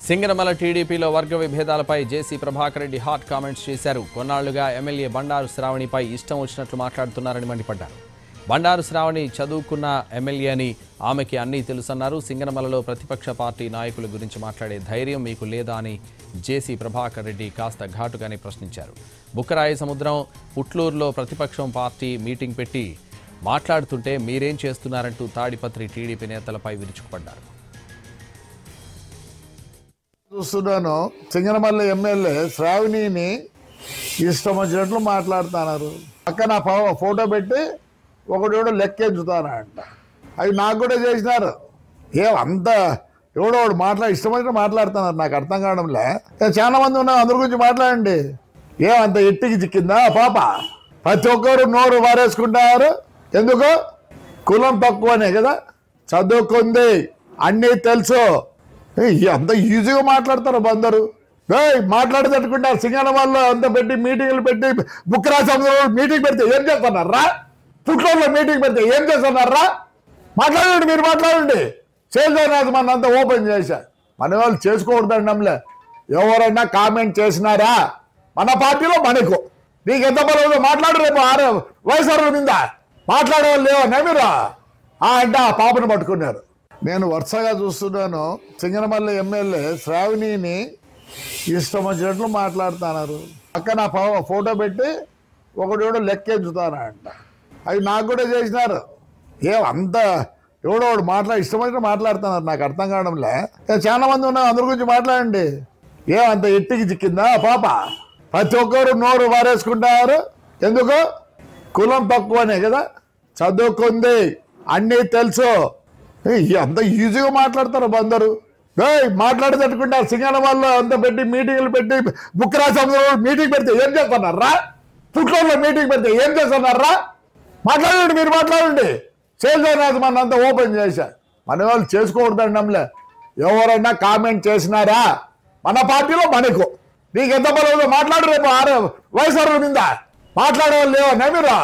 సింగనమల టీడీపీలో వర్గ విభేదాలపై జేసీ Prabhakar Reddy hot comments చేశారు. కొన్నాళ్లుగా ఎమ్మెల్యే బండారు శ్రావణిపై ఇష్టం వచ్చినట్లు మాట్లాడుతున్నారని మండిపడ్డారు. బండారు శ్రావణి చదువుకున్న ఎమ్మెల్యే అని, ఆమెకి అన్నీ తెలుసన్నారు. సింగనమలలో ప్రతిపక్ష పార్టీ నాయకుల గురించి మాట్లాడే ధైర్యం మీకు లేదా అని జేసీ ప్రభాకర్ రెడ్డి కాస్త ఘాటుగానే ప్రశ్నించారు. బుక్కరాయి సముద్రం పుట్లూరులో ప్రతిపక్షం పార్టీ మీటింగ్ పెట్టి మాట్లాడుతుంటే మీరేం చేస్తున్నారంటూ తాడిపత్రి టీడీపీ నేతలపై విరుచుకుపడ్డారు. చూస్తున్నాను, సింగనమల్ల ఎమ్మెల్యే శ్రావణిని ఇష్టం వచ్చినట్లు మాట్లాడుతున్నారు. పక్కన ఫోటో పెట్టి ఒకడు లెక్కెంచుతానంట. అవి నాకు కూడా చేసినారు. అంత ఎవడో ఇష్టం వచ్చినట్టు మాట్లాడుతున్నారు. నాకు అర్థం కావడంలే. చాలా మంది ఉన్నారు, అందరి గురించి మాట్లాడండి. అంత ఎట్టికి చిక్కిందా పాప? ప్రతి ఒక్కరు నోరు వారేసుకుంటారు. ఎందుకు? కులం తక్కువనే కదా, చదువుకుంది, అన్నీ తెలుసు. అంత ఈజీగా మాట్లాడతారు అందరూ. మాట్లాడేటట్టుకుంటారు. సింగనమల్లో అంత పెట్టి మీటింగ్లు పెట్టి బుక్కరాయి సముద్రంలో మీటింగ్ పెడితే ఏం చేస్తున్నారా? పుట్లూరులో మీటింగ్ పెడితే ఏం చేస్తున్నారా? మాట్లాడండి, మీరు మాట్లాడండి. చేసేది మన అంతా ఓపెన్ చేశా. మన వాళ్ళు చేసుకోకూడదండంలే. ఎవరైనా కామెంట్ చేసినారా మన పార్టీలో మనకు నీకు ఎంత బలం మాట్లాడు. రేపు వయసు మీద మాట్లాడే వాళ్ళు లేవన్నా మీరు అంటే ఆ పాపను పట్టుకున్నారు. నేను వరుసగా చూస్తున్నాను, సింగనమల్ల ఎమ్మెల్యే శ్రావణిని ఇష్టం వచ్చినట్లు మాట్లాడుతున్నారు. పక్కన ఫోటో పెట్టి ఒకడు లెక్కెంచుతానంట. అవి నాకు కూడా చేసినారు. అంత ఎవడో ఇష్టం వచ్చినట్టు మాట్లాడుతున్నారు. నాకు అర్థం కావడంలే. చాలా మంది ఉన్నారు, అందరి గురించి మాట్లాడండి. అంత ఎట్టికి చిక్కిందా పాప? ప్రతి ఒక్కరు నోరు వారేసుకుంటారు. ఎందుకు? కులం తక్కువనే కదా, చదువుకుంది, అన్నీ తెలుసు. అంత ఈజీగా మాట్లాడతారు అందరూ. మాట్లాడేటట్టుకుంటారు. సింగనమల్లో అంత పెట్టి మీటింగ్లు పెట్టి బుక్కరాయి సముద్రంలో మీటింగ్ పెడితే ఏం చేస్తున్నారా? పుట్లూరులో మీటింగ్ పెడితే ఏం చేస్తున్నారా? మాట్లాడండి, మీరు మాట్లాడండి. చేసేది మన అంతా ఓపెన్ చేశా. మన వాళ్ళు చేసుకోకూడదండంలే. ఎవరైనా కామెంట్ చేసినారా మన పార్టీలో మనకు నీకు ఎంత బలం మాట్లాడు. రేపు వయసు మీద మాట్లాడే వాళ్ళు లేవన్నా మీరు